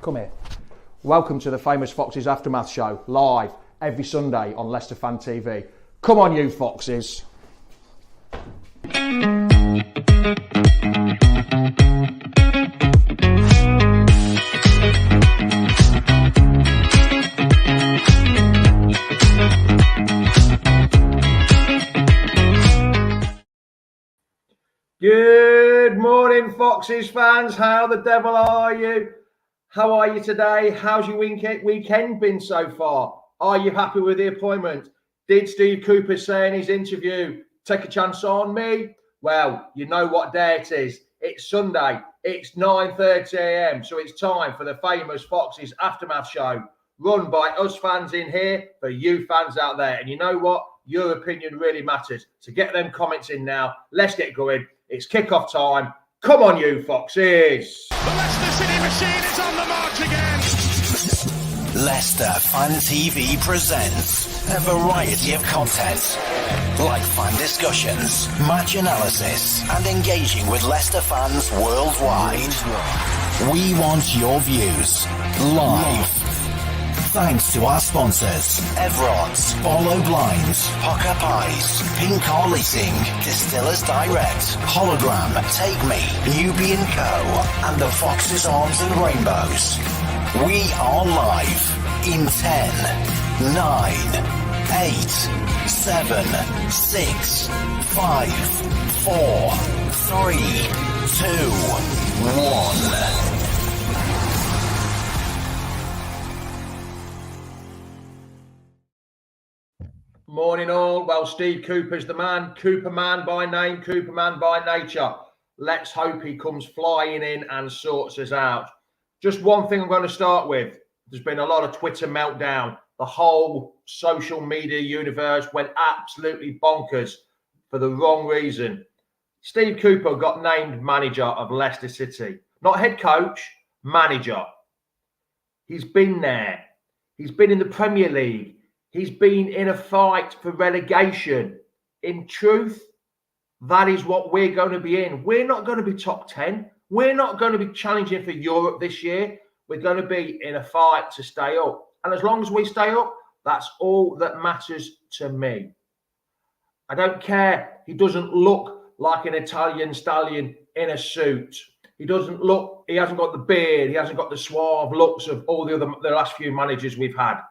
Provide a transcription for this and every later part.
Come here. Welcome to the Famous Foxes Aftermath Show, live every Sunday on Leicester Fan TV. Come on, you Foxes. Good morning, Foxes fans. How the devil are you? How are you today? How's your weekend been so far? Are you happy with the appointment? Did Steve Cooper say in his interview, take a chance on me? Well, you know what day it is. It's Sunday. It's 9:30 a.m. So it's time for the Famous Foxes Aftermath Show, run by us fans in here for you fans out there. And you know what? Your opinion really matters. So get them comments in now. Let's get going. It's kickoff time. Come on, you Foxes. The Leicester City machine is on the march again. Leicester Fan TV presents a variety of content, like fan discussions, match analysis, and engaging with Leicester fans worldwide. We want your views live. Thanks to our sponsors, Everard's, Follow Blinds, Pocker Pies, Pink Car Leasing, Distillers Direct, Hologram, Take Me, Nubian Co, and the Foxes Arms and Rainbows. We are live in 10, 9, 8, 7, 6, 5, 4, 3, 2, 1. Morning all. Well, Steve Cooper's the man. Cooper man by name, Cooper man by nature. Let's hope he comes flying in and sorts us out. Just one thing I'm going to start with. There's been a lot of Twitter meltdown. The whole social media universe went absolutely bonkers for the wrong reason. Steve Cooper got named manager of Leicester City. Not head coach, manager. He's been there. He's been in the Premier League. He's been in a fight for relegation. In truth, that is what we're going to be in. We're not going to be top 10. We're not going to be challenging for Europe this year. We're going to be in a fight to stay up. And as long as we stay up, that's all that matters to me. I don't care. He doesn't look like an Italian stallion in a suit. He hasn't got the beard. He hasn't got the suave looks of all the last few managers we've had.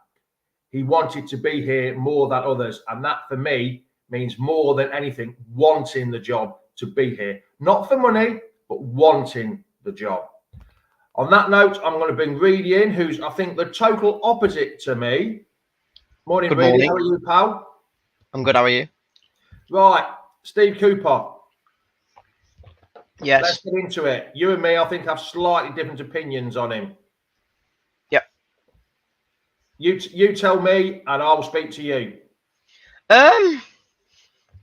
He wanted to be here more than others. And that, for me, means more than anything, wanting the job to be here. Not for money, but wanting the job. On that note, I'm going to bring Reedy in, who's, I think, the total opposite to me. Morning, Good Reedy. morning. How are you, pal? I'm good. How are you? Right. Steve Cooper. Yes. Let's get into it. You and me, I think, have slightly different opinions on him. Yep. You tell me, and I'll speak to you. I'm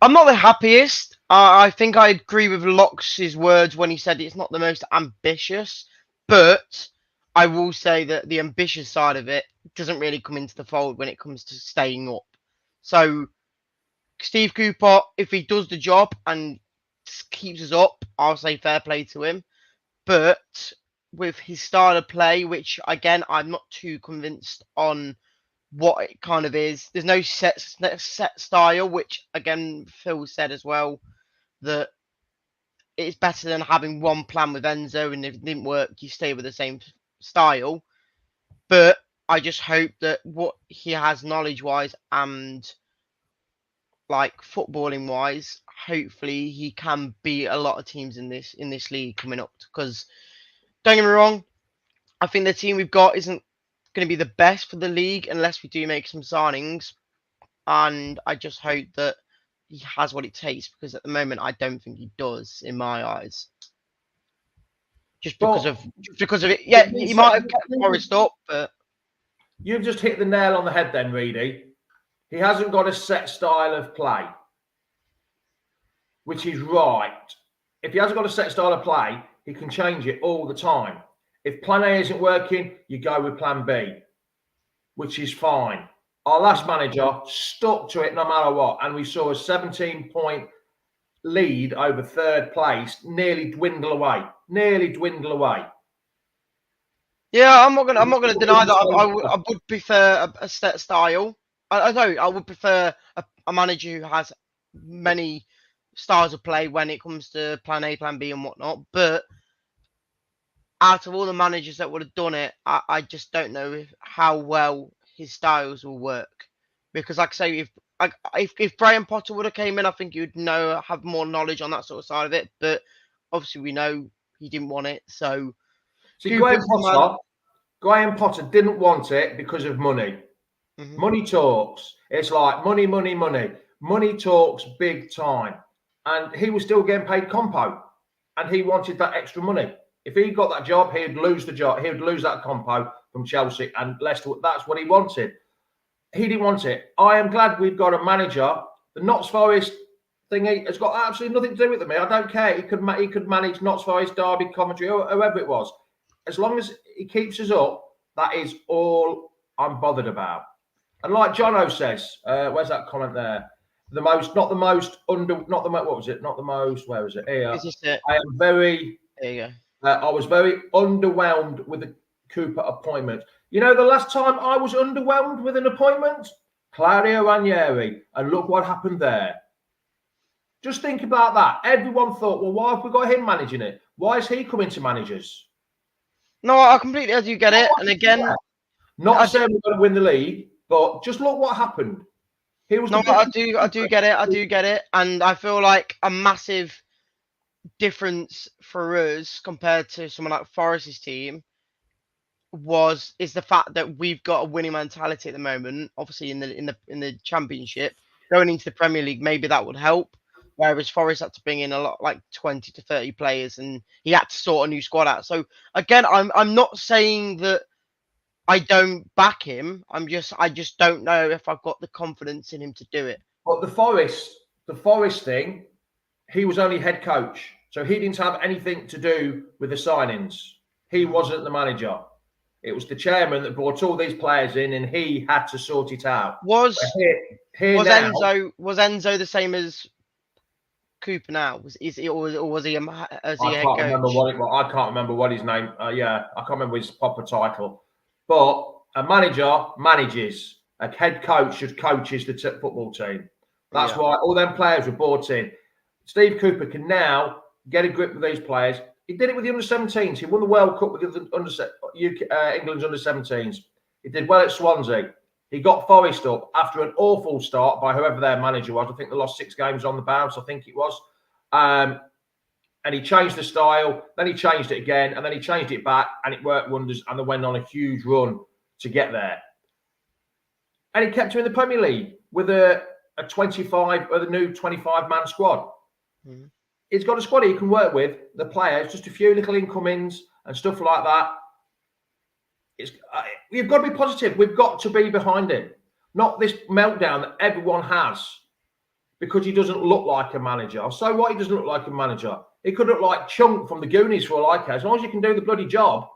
not the happiest. I think I agree with Lox's words when he said it's not the most ambitious, but I will say that the ambitious side of it doesn't really come into the fold when it comes to staying up. So, Steve Cooper, if he does the job and keeps us up, I'll say fair play to him. But with his style of play, which again I'm not too convinced on what it kind of is. There's no set style, which again Phil said as well that it's better than having one plan with Enzo, and if it didn't work, you stay with the same style. But I just hope that what he has knowledge-wise and like footballing-wise, hopefully he can beat a lot of teams in this league coming up. Because don't get me wrong, I think the team we've got isn't going to be the best for the league unless we do make some signings. And I just hope that he has what it takes, because at the moment I don't think he does, in my eyes. Just because of it. Yeah, he might have kept Forest up, but You've just hit the nail on the head then, Reedy. He hasn't got a set style of play, which is right. If he hasn't got a set style of play, he can change it all the time. If plan A isn't working, you go with plan B, which is fine. Our last manager stuck to it no matter what, and we saw a 17-point lead over third place nearly dwindle away. Yeah, I'm not gonna deny that. I would prefer a set style. I would prefer a manager who has many styles of play when it comes to plan A, plan B, and whatnot. But out of all the managers that would have done it, I just don't know how well his styles will work. Because, like I say, if Graham Potter would have came in, I think you'd have more knowledge on that sort of side of it. But obviously, we know he didn't want it. So, See, Graham Potter didn't want it because of money. Mm-hmm. Money talks. It's like money. Money talks big time. And he was still getting paid compo. And he wanted that extra money. If he got that job, he'd lose the job. He would lose that compo from Chelsea and Leicester. That's what he wanted. He didn't want it. I am glad we've got a manager. The Notts Forest thingy has got absolutely nothing to do with me. I don't care. He could manage Notts Forest, Derby, Coventry, whoever it was. As long as he keeps us up, that is all I'm bothered about. And like Jono says, where's that comment there? Where is it? Here. I am very. There you go. I was very underwhelmed with the Cooper appointment. You know, the last time I was underwhelmed with an appointment, Claudio Ranieri, and look what happened there. Just think about that. Everyone thought, well, why have we got him managing it? Why is he coming to managers? No, I completely do get it. And again, not saying we're going to win the league, but just look what happened. I do get it. And I feel like a massive difference for us compared to someone like Forest's team is the fact that we've got a winning mentality at the moment. Obviously, in the Championship, going into the Premier League, maybe that would help. Whereas Forest had to bring in a lot, like 20 to 30 players, and he had to sort a new squad out. So again, I'm not saying that I don't back him. I just don't know if I've got the confidence in him to do it. But the Forest thing, he was only head coach, so he didn't have anything to do with the signings. He wasn't the manager. It was the chairman that brought all these players in, and he had to sort it out. Was Enzo the same as Cooper now? Was he a head coach? I can't remember what his name. I can't remember his proper title. But a manager manages. A head coach just coaches the football team. That's why all them players were brought in. Steve Cooper can now get a grip with these players. He did it with the under-17s. He won the World Cup with the England's under-17s. He did well at Swansea. He got Forest up after an awful start by whoever their manager was. I think they lost 6 games on the bounce, I think it was. And he changed the style. Then he changed it again. And then he changed it back. And it worked wonders. And they went on a huge run to get there. And he kept him in the Premier League with a new 25-man squad. Mm. He's got a squad he can work with, the players, just a few little incomings and stuff like that. We've got to be positive. We've got to be behind him. Not this meltdown that everyone has because he doesn't look like a manager. So what? He doesn't look like a manager. He could look like Chunk from the Goonies for all I care. As long as you can do the bloody job,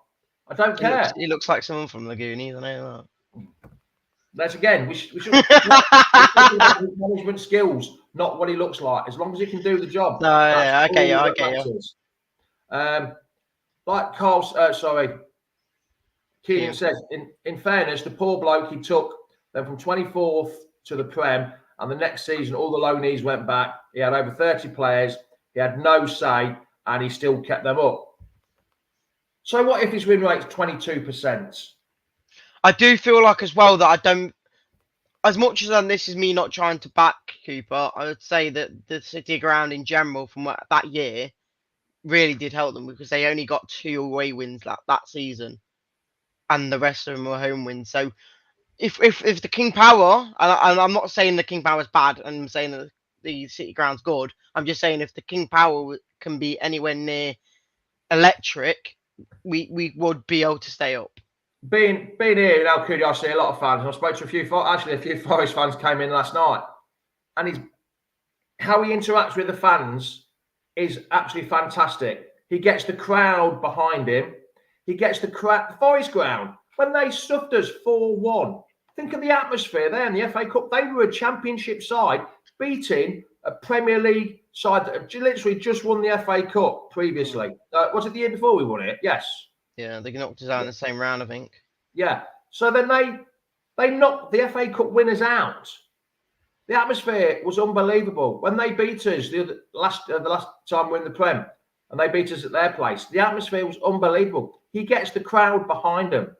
I don't care. He looks like someone from the Goonies. I know that. That's again, we should management skills, not what he looks like. As long as he can do the job. No, yeah, okay. Like Keegan says, in fairness, the poor bloke he took them from 24th to the Prem, and the next season all the loanees went back. He had over 30 players. He had no say, and he still kept them up. So what if his win rate's 22%? I do feel like as well that I don't, as much as this is me not trying to back Cooper, I would say that the City ground in general from that year really did help them because they only got 2 away wins that season and the rest of them were home wins. So if the King Power, and I'm not saying the King Power is bad, and I'm saying that the City ground's good, I'm just saying if the King Power can be anywhere near electric, we would be able to stay up. Being here in Alcudia, I see a lot of fans. And I spoke to a few Forest fans came in last night. And how he interacts with the fans is absolutely fantastic. He gets the crowd behind him. He gets the Forest ground. When they stuffed us 4-1, think of the atmosphere there in the FA Cup. They were a Championship side beating a Premier League side that literally just won the FA Cup previously. Was it the year before we won it? Yes. Yeah, they knocked us out in the same round, I think. Yeah. So then they knocked the FA Cup winners out. The atmosphere was unbelievable when they beat us the last time we were in the Prem, and they beat us at their place. The atmosphere was unbelievable. He gets the crowd behind him,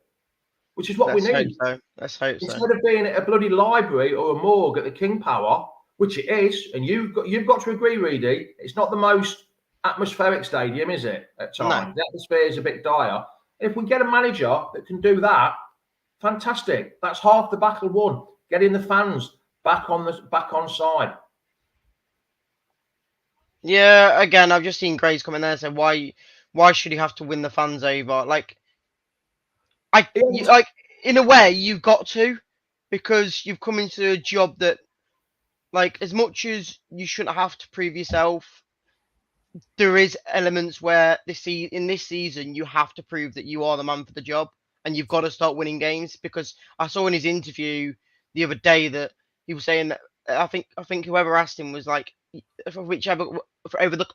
which is what we need. Let's hope so. Instead of being at a bloody library or a morgue at the King Power, which it is, and you've got to agree, Reedy, it's not the most atmospheric stadium, is it? At times, the atmosphere is a bit dire. If we get a manager that can do that, fantastic. That's half the battle won. Getting the fans back on side. Yeah, again, I've just seen Grace come in there and say, why should he have to win the fans over? Like, in a way, you've got to, because you've come into a job that, like, as much as you shouldn't have to prove yourself, there is elements where in this season you have to prove that you are the man for the job, and you've got to start winning games. Because I saw in his interview the other day that he was saying that I think whoever asked him was like, for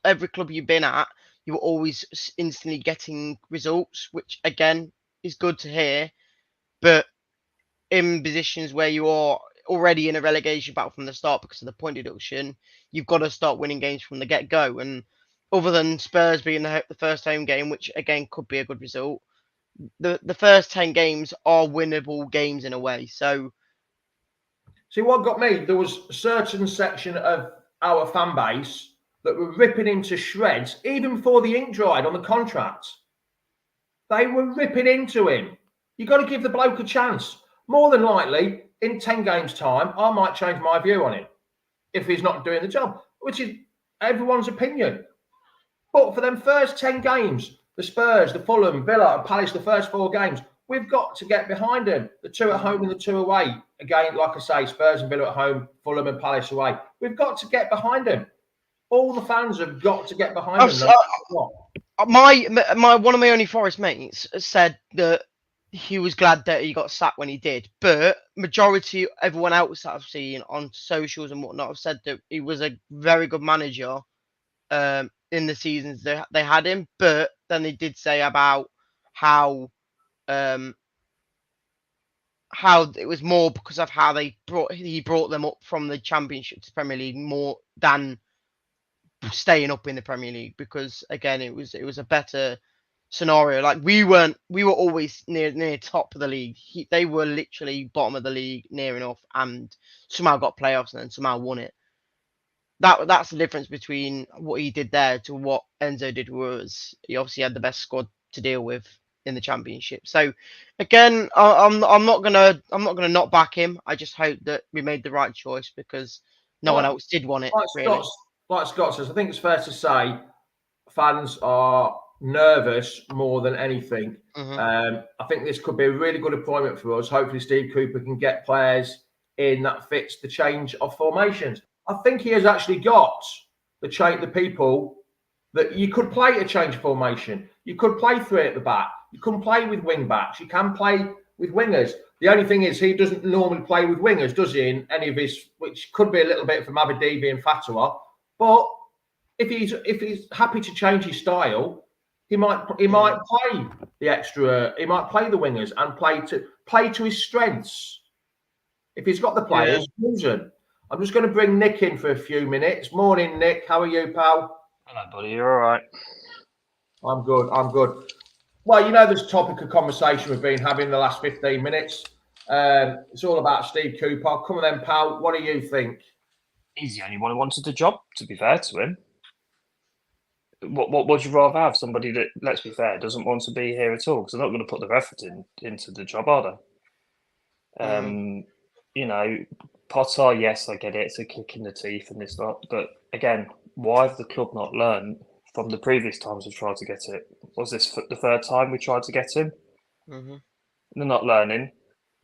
every club you've been at, you were always instantly getting results, which again is good to hear. But in positions where you are already in a relegation battle from the start because of the point deduction, you've got to start winning games from the get-go. And other than Spurs being the first home game, which again could be a good result, the first 10 games are winnable games in a way. So, see, what got me, there was a certain section of our fan base that were ripping him to shreds even before the ink dried on the contract. They were ripping into him. You've got to give the bloke a chance. More than likely, in 10 games' time, I might change my view on him if he's not doing the job, which is everyone's opinion. But for them first 10 games, the Spurs, the Fulham, Villa and Palace, the first 4 games, we've got to get behind them. The 2 at home and the 2 away. Again, like I say, Spurs and Villa at home, Fulham and Palace away. We've got to get behind them. All the fans have got to get behind them. One of my only Forest mates said that he was glad that he got sacked when he did, but majority everyone else that I've seen on socials and whatnot have said that he was a very good manager in the seasons they had him. But then they did say about how it was more because of how he brought them up from the Championship to Premier League more than staying up in the Premier League, because again it was a better scenario. Like we were always near top of the league. They were literally bottom of the league near enough, and somehow got playoffs and then somehow won it. That's the difference between what he did there to what Enzo did with us. He obviously had the best squad to deal with in the Championship. So again, I'm not gonna not back him. I just hope that we made the right choice, because no one else did want it. Like Scott says, I think it's fair to say fans are nervous more than anything. I think this could be a really good appointment for us. Hopefully Steve Cooper can get players in that fits the change of formations. I think he has actually got the people that you could play a change formation. You could play 3 at the back. You can play with wing backs. You can play with wingers. The only thing is he doesn't normally play with wingers, does he? In any of his, which could be a little bit from Abadivi and Fatwa. But if he's happy to change his style, he might play the extra. He might play the wingers and play to his strengths. If he's got the players, use them. I'm just going to bring Nick in for a few minutes. Morning, Nick. How are you, pal? Hello, buddy. You're all right. I'm good. Well, you know, this topic of conversation we've been having the last 15 minutes. It's all about Steve Cooper. Come on then, pal. What do you think? He's the only one who wanted the job, to be fair to him. What would you rather have? Somebody that, let's be fair, doesn't want to be here at all, because they're not going to put their effort into the job, are they? You know, Potter, yes, I get it. It's a kick in the teeth and this lot. But again, why have the club not learned from the previous times we've tried to get it? Was this the 3rd time we tried to get him? They're not learning.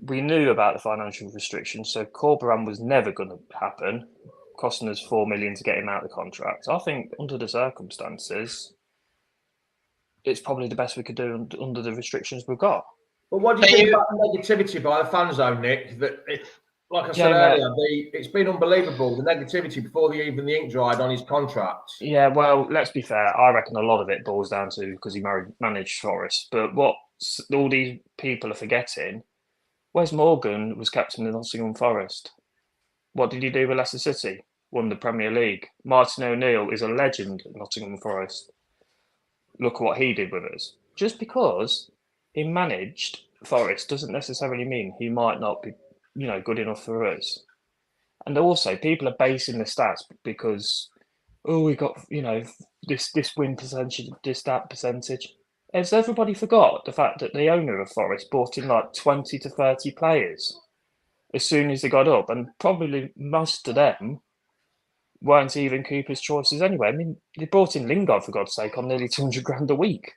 We knew about the financial restrictions, so Corberan was never going to happen, costing us $4 million to get him out of the contract. I think under the circumstances, it's probably the best we could do under the restrictions we've got. But what do you think about the negativity by the fan zone, Nick? That Like I said earlier, it's been unbelievable, the negativity before even the ink dried on his contract. Yeah, well, let's be fair. I reckon a lot of it boils down to because he managed Forest. But what all these people are forgetting, Wes Morgan was captain of Nottingham Forest. What did he do with Leicester City? Won the Premier League. Martin O'Neill is a legend at Nottingham Forest. Look what he did with us. Just because he managed Forest doesn't necessarily mean he might not be, good enough for us. And also, people are basing the stats because, we got, this win percentage, that percentage. Has everybody forgot the fact that the owner of Forest brought in like 20 to 30 players as soon as they got up, and probably most of them weren't even Cooper's choices anyway. I mean, they brought in Lingard, for God's sake, on nearly 200 grand a week.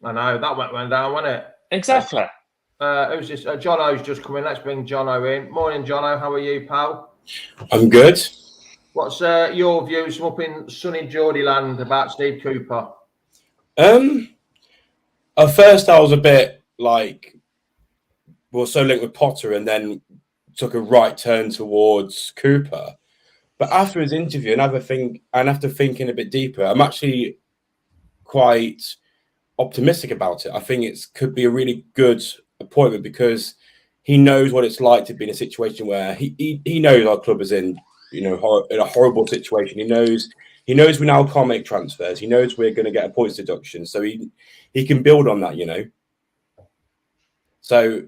I know, that went down, wasn't it? Exactly. Who's this? Jono's just come in. Let's bring Jono in. Morning, Jono. How are you, pal? I'm good. What's your views from up in sunny Geordie land about Steve Cooper? At first, I was a bit so linked with Potter, and then took a right turn towards Cooper. But after his interview, and after thinking a bit deeper, I'm actually quite optimistic about it. I think it could be a really good appointment because he knows what it's like to be in a situation where he knows our club is in in a horrible situation. He knows we now can't make transfers. He knows we're going to get a points deduction, so he can build on that. So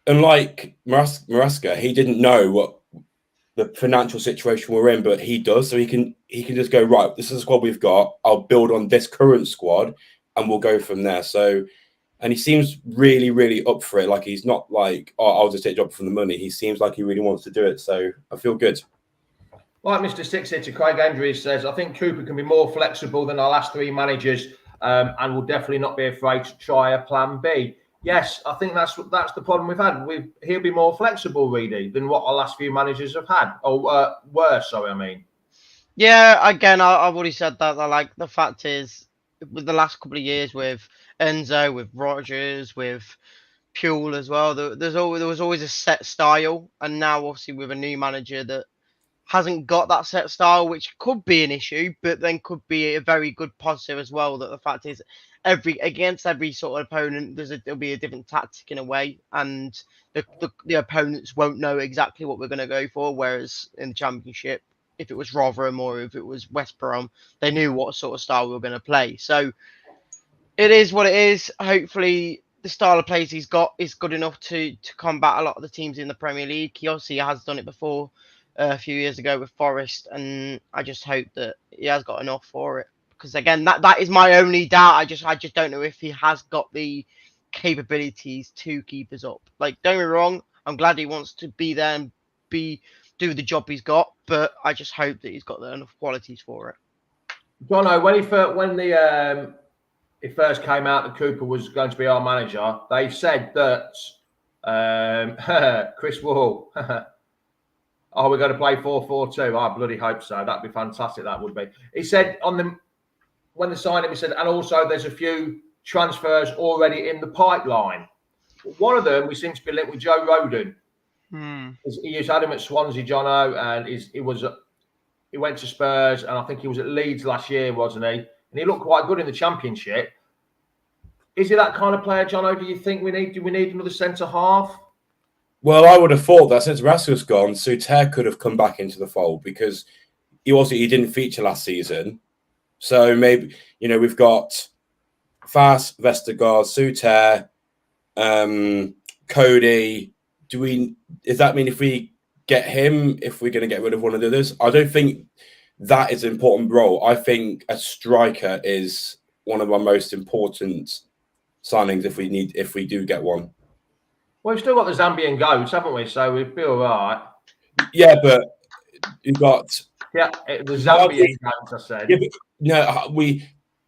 unlike Maresca, he didn't know what the financial situation we're in, but he does. So he can just go, right, this is the squad we've got. I'll build on this current squad and we'll go from there. So, and he seems really, really up for it. Like, he's not like, I'll just take a job from the money. He seems like he really wants to do it. So I feel good. Like Mr. Six Hitter Craig Andrews says, I think Cooper can be more flexible than our last three managers and will definitely not be afraid to try a plan B. Yes, I think that's the problem we've had. He'll be more flexible, really, than what our last few managers have had, or were. Sorry, I mean. Yeah, again, I've already said that. Like, the fact is, with the last couple of years with Enzo, with Rodgers, with Puel as well, there was always a set style, and now obviously with a new manager that hasn't got that set style, which could be an issue, but then could be a very good positive as well. That the fact is, against every sort of opponent, there'll be a different tactic in a way, and the opponents won't know exactly what we're going to go for. Whereas in the Championship, if it was Rotherham or if it was West Brom, they knew what sort of style we were going to play. So it is what it is. Hopefully, the style of plays he's got is good enough to combat a lot of the teams in the Premier League. He obviously has done it before. A few years ago with Forest, and I just hope that he has got enough for it. Because again, that is my only doubt. I just don't know if he has got the capabilities to keep us up. Like, don't get me wrong, I'm glad he wants to be there and do the job he's got, but I just hope that he's got enough qualities for it. Jono, when it first came out that Cooper was going to be our manager, they said that Chris Wall. Oh, we're going to play 4-4-2. I bloody hope so. That'd be fantastic. That would be. He said when they signed him, he said, and also there's a few transfers already in the pipeline. One of them, we seem to be linked with Joe Rodon. He had him at Swansea, Jono, and he went to Spurs, and I think he was at Leeds last year, wasn't he? And he looked quite good in the Championship. Is he that kind of player, Jono? Do you think do we need another centre half? Well, I would have thought that since Rascal's gone, Suter could have come back into the fold because he didn't feature last season. So maybe, we've got Fast, Vestergaard, Suter, Cody. Does that mean if we get him, if we're going to get rid of one of the others? I don't think that is an important role. I think a striker is one of our most important signings if we do get one. Well, we've still got the Zambian goats, haven't we? So we'd be all right. Yeah, but you've got... Yeah, the Zambian goats, I said. Yeah, but,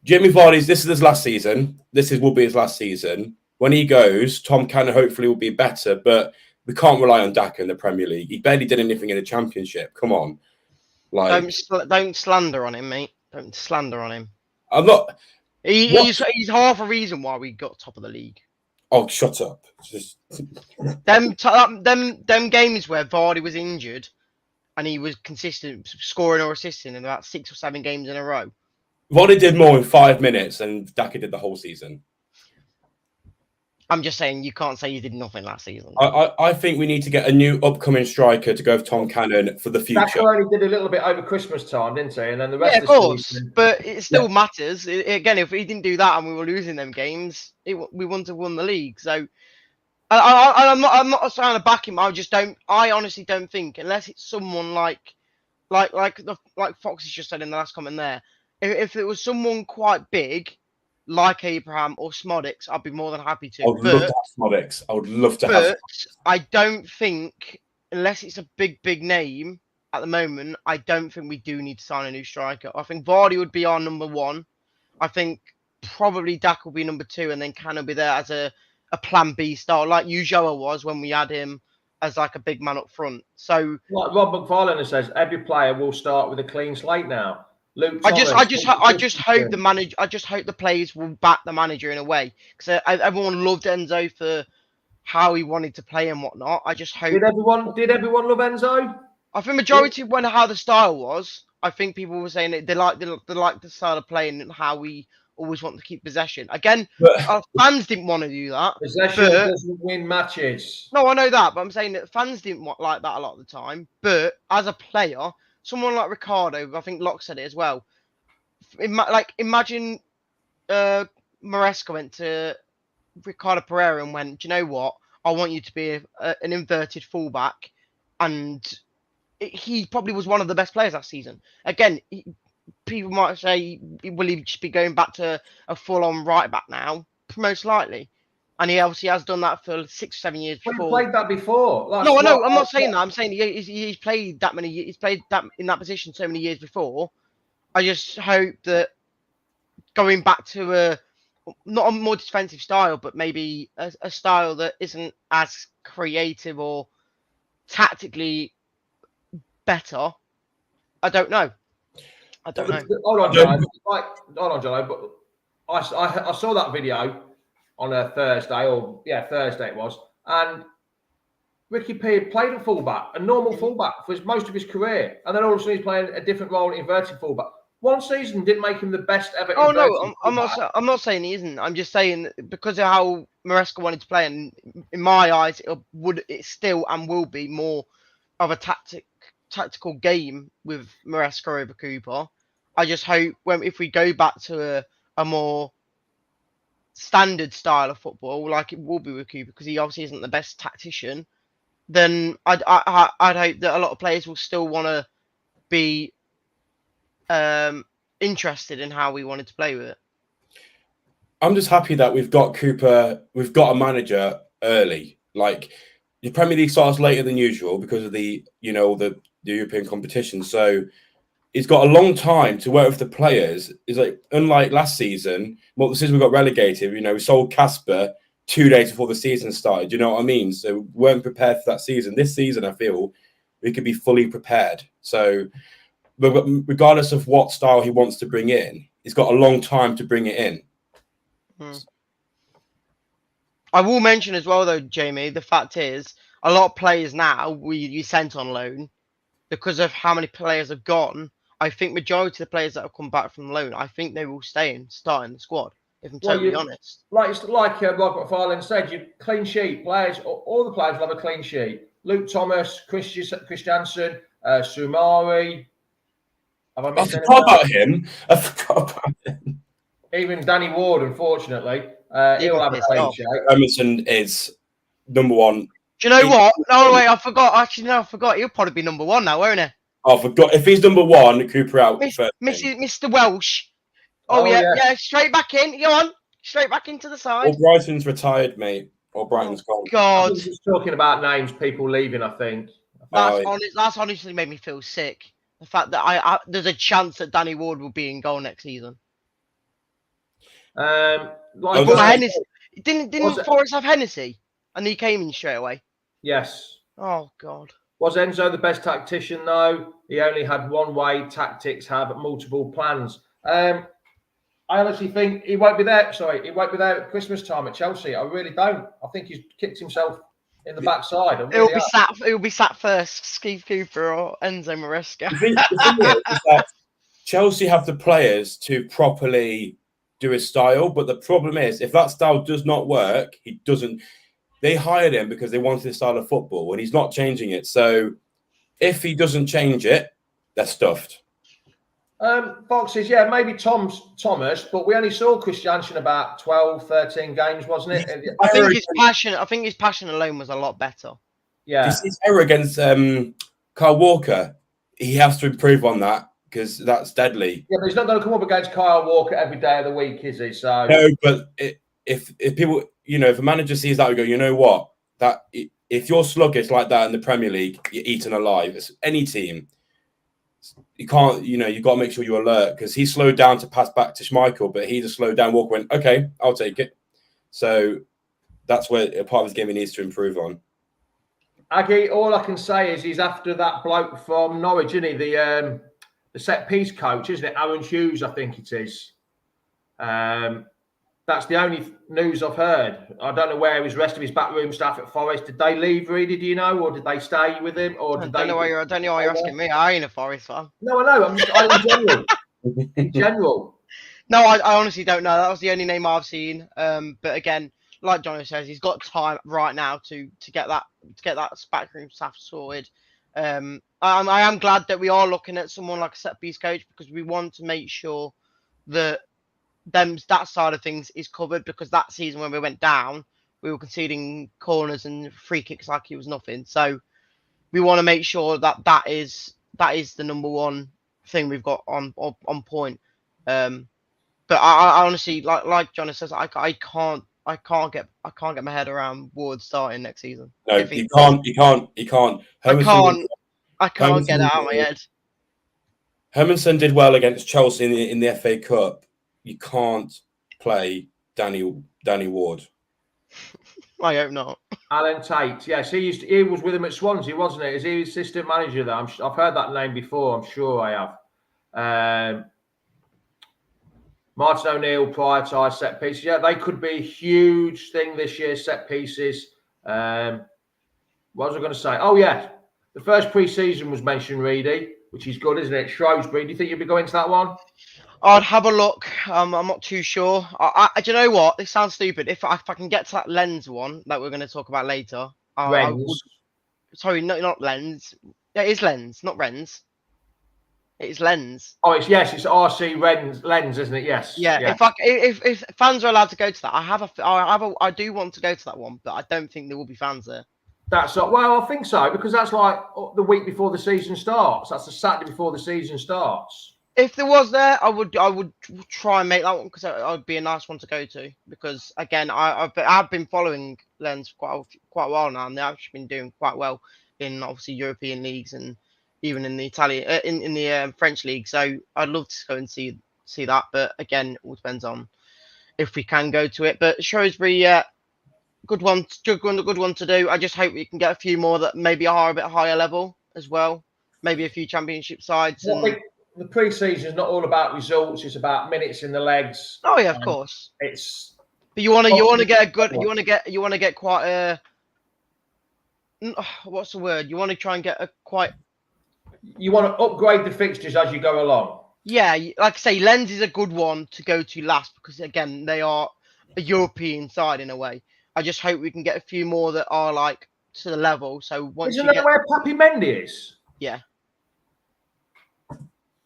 Jamie Vardy's, this is his last season. Will be his last season. When he goes, Tom Cannon hopefully will be better, but we can't rely on Daka in the Premier League. He barely did anything in the Championship. Come on. Don't slander on him, mate. Don't slander on him. I'm not... He's half a reason why we got top of the league. Oh, shut up! Just Them games where Vardy was injured and he was consistent scoring or assisting in about 6 or 7 games in a row. Vardy did more in 5 minutes than Daka did the whole season. I'm just saying you can't say you did nothing last season. I think we need to get a new upcoming striker to go with Tom Cannon for the future. Daka only did a little bit over Christmas time, didn't he? And then the rest Yeah, of of the course, season. but it still matters. Again, if we didn't do that and we were losing them games, we wouldn't have won the league. So I'm not trying to back him. I honestly don't think, unless it's someone like Fox has just said in the last comment there, if it was someone quite big, like Abraham or Smodics, I'd be more than happy to. I would love to have Smodics. I would love to have. But I don't think, unless it's a big name at the moment, I don't think we do need to sign a new striker. I think Vardy would be our number 1. I think probably Dak will be number 2, and then Can will be there as a plan B style, like Ujoa was when we had him as like a big man up front. So, like Rob McFarlane says, every player will start with a clean slate now. Luke I Thomas, just hope the manager. I just hope the players will back the manager in a way, because everyone loved Enzo for how he wanted to play and whatnot. I just hope. Did everyone love Enzo? I think majority went how the style was. I think people were saying that they like the style of playing and how we always want to keep possession. Again, our fans didn't want to do that. Possession doesn't win matches. No, I know that, but I'm saying that fans didn't like that a lot of the time. But as a player, someone like Ricardo, I think Locke said it as well. Imagine Maresca went to Ricardo Pereira and went, do you know what? I want you to be an inverted fullback. And he probably was one of the best players that season. Again, people might say, will he just be going back to a full-on right-back now? Most likely. And he obviously has done that for 6 or 7 years before. He played that before. No, I know. I'm not saying that. I'm saying he's played that many. He's played that in that position so many years before. I just hope that going back to not a more defensive style, but maybe a style that isn't as creative or tactically better. I don't know. Hold on, Joe. Hold on, Joe. But I saw that video on a Thursday, Thursday it was, and Ricky P played a fullback, a normal fullback for most of his career, and then all of a sudden he's playing a different role, inverted fullback. One season didn't make him the best ever. Oh no, I'm not saying he isn't. I'm just saying because of how Maresca wanted to play, and in my eyes, it still and will be more of a tactical game with Maresca over Cooper. I just hope if we go back to a more standard style of football, like it will be with Cooper, because he obviously isn't the best tactician, then I'd hope that a lot of players will still want to be interested in how we wanted to play with it. I'm just happy that we've got Cooper, we've got a manager early. Like the Premier League starts later than usual because of the European competition. So he's got a long time to work with the players. It's like, unlike last season, the season we got relegated, we sold Casper 2 days before the season started. You know what I mean? So we weren't prepared for that season. This season, I feel we could be fully prepared. So regardless of what style he wants to bring in, he's got a long time to bring it in. I will mention as well, though, Jamie, the fact is, a lot of players now we sent on loan because of how many players have gone. I think majority of the players that have come back from loan, I think they will stay and start in the squad, if I'm totally honest. Like Robert Farland said, you clean sheet players, all the players will have a clean sheet. Luke Thomas, Christiansen, Sumari. I forgot about him. Even Danny Ward, unfortunately, he'll have a clean sheet. Emerson is number 1. Do you know what? No, wait, I forgot. Actually, no, I forgot. He'll probably be number 1 now, won't he? I forgot. If he's number 1, Cooper out. Mr. Welsh. Oh yeah, straight back in. Go on. Straight back into the side. Or Brighton's retired, mate. Or Brighton's gone. God. Just talking about names, people leaving, I think. That's honestly made me feel sick. The fact that there's a chance that Danny Ward will be in goal next season. Hennessy. Didn't Forest have Hennessy? And he came in straight away. Yes. Oh, God. Was Enzo the best tactician, though? He only had one way. Tactics have multiple plans. I I honestly think he won't be there. Sorry, he won't be there at Christmas time at Chelsea. I really don't. I think he's kicked himself in the backside. I really have. It'll be sat first, Steve Cooper or Enzo Maresca. The thing is that Chelsea have the players to properly do his style, but the problem is if that style does not work, he doesn't. They hired him because they wanted his style of football, and he's not changing it. So if he doesn't change it, they're stuffed. Foxes, yeah, maybe Thomas, but we only saw Christiansen about 12, 13 games, wasn't it? I think his passion alone was a lot better. Yeah. His error against Kyle Walker, he has to improve on that because that's deadly. Yeah, but he's not going to come up against Kyle Walker every day of the week, is he? So no, but if people, if a manager sees that, we go, you know what? That if you're sluggish like that in the Premier League, you're eaten alive. It's any team. You can't, you've got to make sure you're alert because he slowed down to pass back to Schmeichel, but he just slowed down. Walker went, okay, I'll take it. So that's where a part of his game he needs to improve on. Aggie, all I can say is he's after that bloke from Norwich, isn't he? The set piece coach, isn't it? Aaron Hughes, I think it is. That's the only news I've heard. I don't know where his rest of his backroom staff at Forest. Did they leave, Reedy, do you know? Or did they stay with him? Or did I don't know why you're asking me. I ain't a Forest fan. No, I know. I'm just in general. In general. No, I honestly don't know. That was the only name I've seen. But again, like Johnny says, he's got time right now to get that backroom staff sorted. I am glad that we are looking at someone like a set piece coach because we want to make sure that that side of things is covered because that season when we went down, we were conceding corners and free kicks like it was nothing. So we want to make sure that is the number one thing we've got on point. But I honestly, like Johnny says, I can't get my head around Ward starting next season. No, you can't. I can't get it out of my head. Hermanson did well against Chelsea in the FA Cup. You can't play Danny Ward. I hope not. Alan Tate, yes, he was with him at Swansea, wasn't he? Is he assistant manager there? I've heard that name before. I'm sure I have. Martin O'Neill prioritised set pieces. Yeah, they could be a huge thing this year. Set pieces. What was I going to say? Oh yeah, the first pre-season was mentioned, Reedy, which is good, isn't it? Shrewsbury. Do you think you'll be going to that one? I'd have a look. I'm not too sure. Do you know what? This sounds stupid. If I can get to that Lens one that we're going to talk about later, I would. Sorry, not Lens. Yeah, it is Lens, not Rennes. It's Lens. Oh, it's RC Lens, isn't it? Yes. Yeah. If fans are allowed to go to that, I do want to go to that one, but I don't think there will be fans there. Well, I think so because that's like the week before the season starts. That's the Saturday before the season starts. If there was there, I would try and make that one because it would be a nice one to go to. Because again, I've been following Lens for quite a while now, and they've actually been doing quite well in obviously European leagues and even in the in the French league. So I'd love to go and see that. But again, it all depends on if we can go to it. But Shrewsbury, good one to do. I just hope we can get a few more that maybe are a bit higher level as well. Maybe a few championship sides. The pre-season is not all about results; it's about minutes in the legs. Oh yeah, of course. But you want to get a good. You want to get quite a. What's the word? You want to try and get a quite. You want to upgrade the fixtures as you go along. Yeah, like I say, Lens is a good one to go to last because again they are a European side in a way. I just hope we can get a few more that are like to the level. So once Isn't that where Papi Mendy is? Yeah.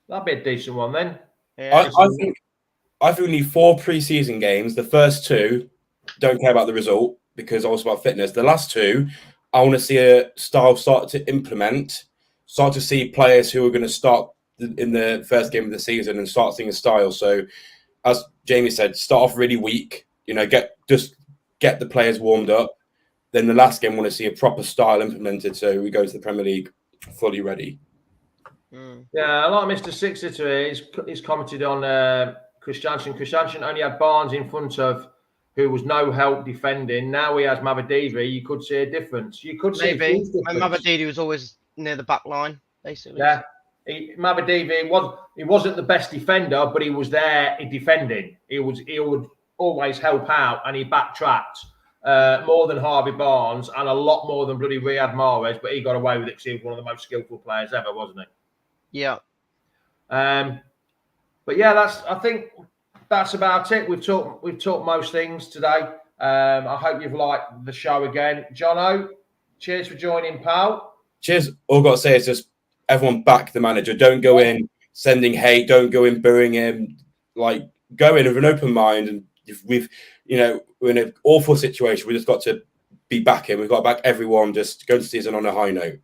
That'd be a decent one then. Yeah. I think we need 4 pre-season games. The first 2 don't care about the result because also about fitness. The last 2, I want to see a style start to implement, start to see players who are going to start in the first game of the season and start seeing a style. So, as Jamie said, start off really weak. Get the players warmed up. Then the last game, I want to see a proper style implemented. So we go to the Premier League fully ready. Yeah, like Mr. Sixer, he's commented on Christiansen. Christiansen only had Barnes in front of, who was no help defending. Now he has Mavididi. You could see a difference. You could see maybe. Mavididi was always near the back line, basically. Yeah, Mavadivi wasn't the best defender, but he was there in defending. He would always help out, and he backtracked more than Harvey Barnes and a lot more than bloody Riyad Mahrez. But he got away with it because he was one of the most skillful players ever, wasn't he? Yeah. But yeah, I think that's about it. We've talked most things today. I hope you've liked the show again, Jono. Cheers for joining, pal. Cheers. All I've got to say is just everyone back the manager. Don't go in sending hate. Don't go in booing him. Like, go in with an open mind. And if we're in an awful situation. We just got to be back him. We've got to back everyone. Just go to season on a high note.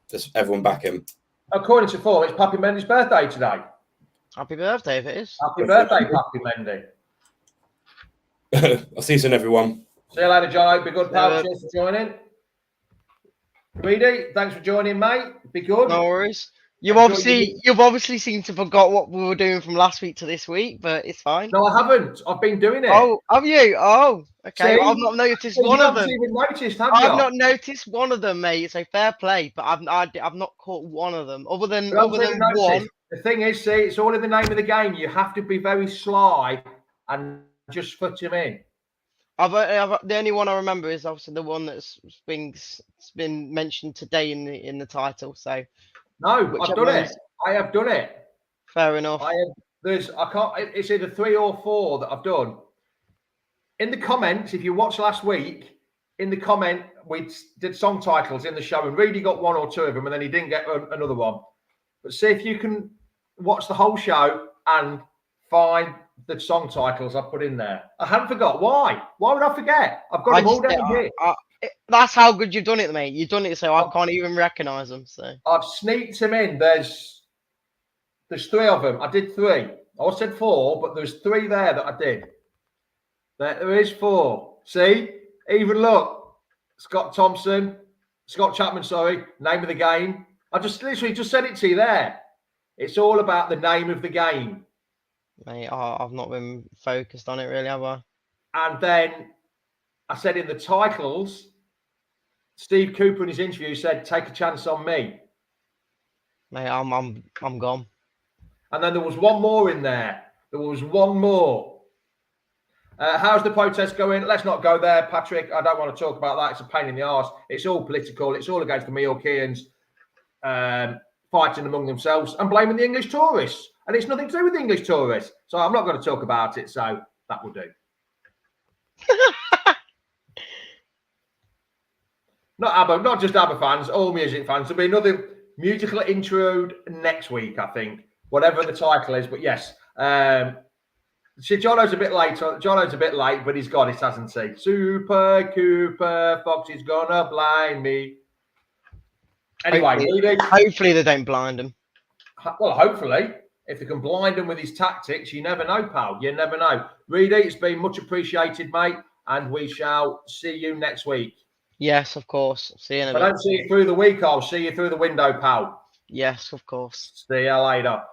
Just everyone back him. According to form, it's Papi Mendy's birthday today. Happy birthday if it is. Happy birthday, Papi Mendy. I'll see you soon, everyone. See you later, Jono. Be good, pal. Cheers for joining. Reedy, thanks for joining, mate. Be good. No worries. You've obviously seemed to forgot what we were doing from last week to this week, but it's fine. No, I haven't. I've been doing it. Oh, have you? Oh, okay. Well, I've not noticed one of them. Even noticed, have I've not noticed one of them, mate. So fair play, but I've not caught one of them. Other than one. The thing is, see, it's all in the name of the game. You have to be very sly and just put him in. The only one I remember is obviously the one that's been mentioned today in the title. So no, I've done it. I have done it. Fair enough. It's either 3 or 4 that I've done. In the comments, if you watched last week, in the comment we did song titles in the show, and Reedy got 1 or 2 of them, and then he didn't get another one. But see if you can watch the whole show and find the song titles I put in there. I hadn't forgot. Why? Why would I forget? I've got them all down here. That's how good you've done it, mate. You've done it so I can't even recognise them. So I've sneaked them in. There's 3 of them. I did 3. I said 4, but there's 3 there that I did. There is 4. See? Even look. Scott Chapman, sorry. Name of the game. I just literally just said it to you there. It's all about the name of the game. Mate, I've not been focused on it really, have I? And then I said in the titles, Steve Cooper in his interview said, "Take a chance on me." Mate, I'm gone. And then there was one more in there. There was one more. How's the protest going? Let's not go there, Patrick. I don't want to talk about that. It's a pain in the arse. It's all political. It's all against the Mallorquins fighting among themselves and blaming the English tourists. And it's nothing to do with the English tourists. So I'm not going to talk about it. So that will do. Not just ABBA fans, all music fans. There'll be another musical interlude next week, I think. Whatever the title is. But yes. See, Jono's a bit late, but he's got it, hasn't he? Super Cooper, Fox is gonna blind me. Anyway, hopefully they don't blind him. Well, hopefully. If they can blind him with his tactics, you never know, pal. You never know. Reedy, it's been much appreciated, mate. And we shall see you next week. Yes, of course. See you in a bit. If I don't see you through the week, I'll see you through the window, pal. Yes, of course. See you later.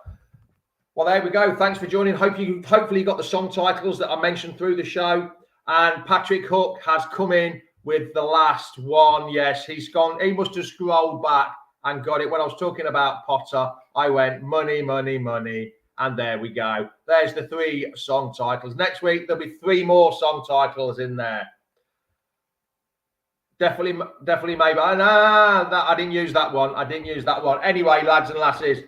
Well, there we go. Thanks for joining. Hopefully you got the song titles that I mentioned through the show. And Patrick Hook has come in with the last one. Yes, he's gone. He must have scrolled back and got it. When I was talking about Potter, I went money, money, money. And there we go. There's the 3 song titles. Next week, there'll be 3 more song titles in there. Definitely maybe. I didn't use that one. Anyway, lads and lasses,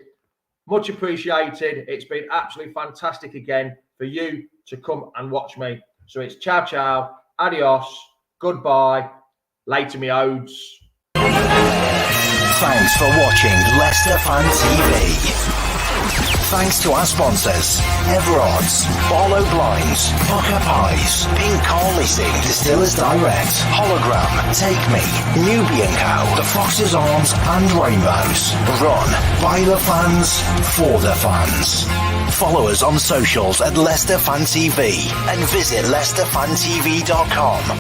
much appreciated. It's been absolutely fantastic again for you to come and watch me. So it's ciao, ciao, adios, goodbye, later me odes. Thanks for watching Leicester Fan TV. Thanks to our sponsors, Everod's, Barlow Blinds, Poker Pies, Pink Car Leasing, Distillers Direct, Hologram, Take Me, Nubian Cow, The Fox's Arms and Rainbows. Run by the fans, for the fans. Follow us on socials at Leicester Fan TV and visit leicesterfantv.com.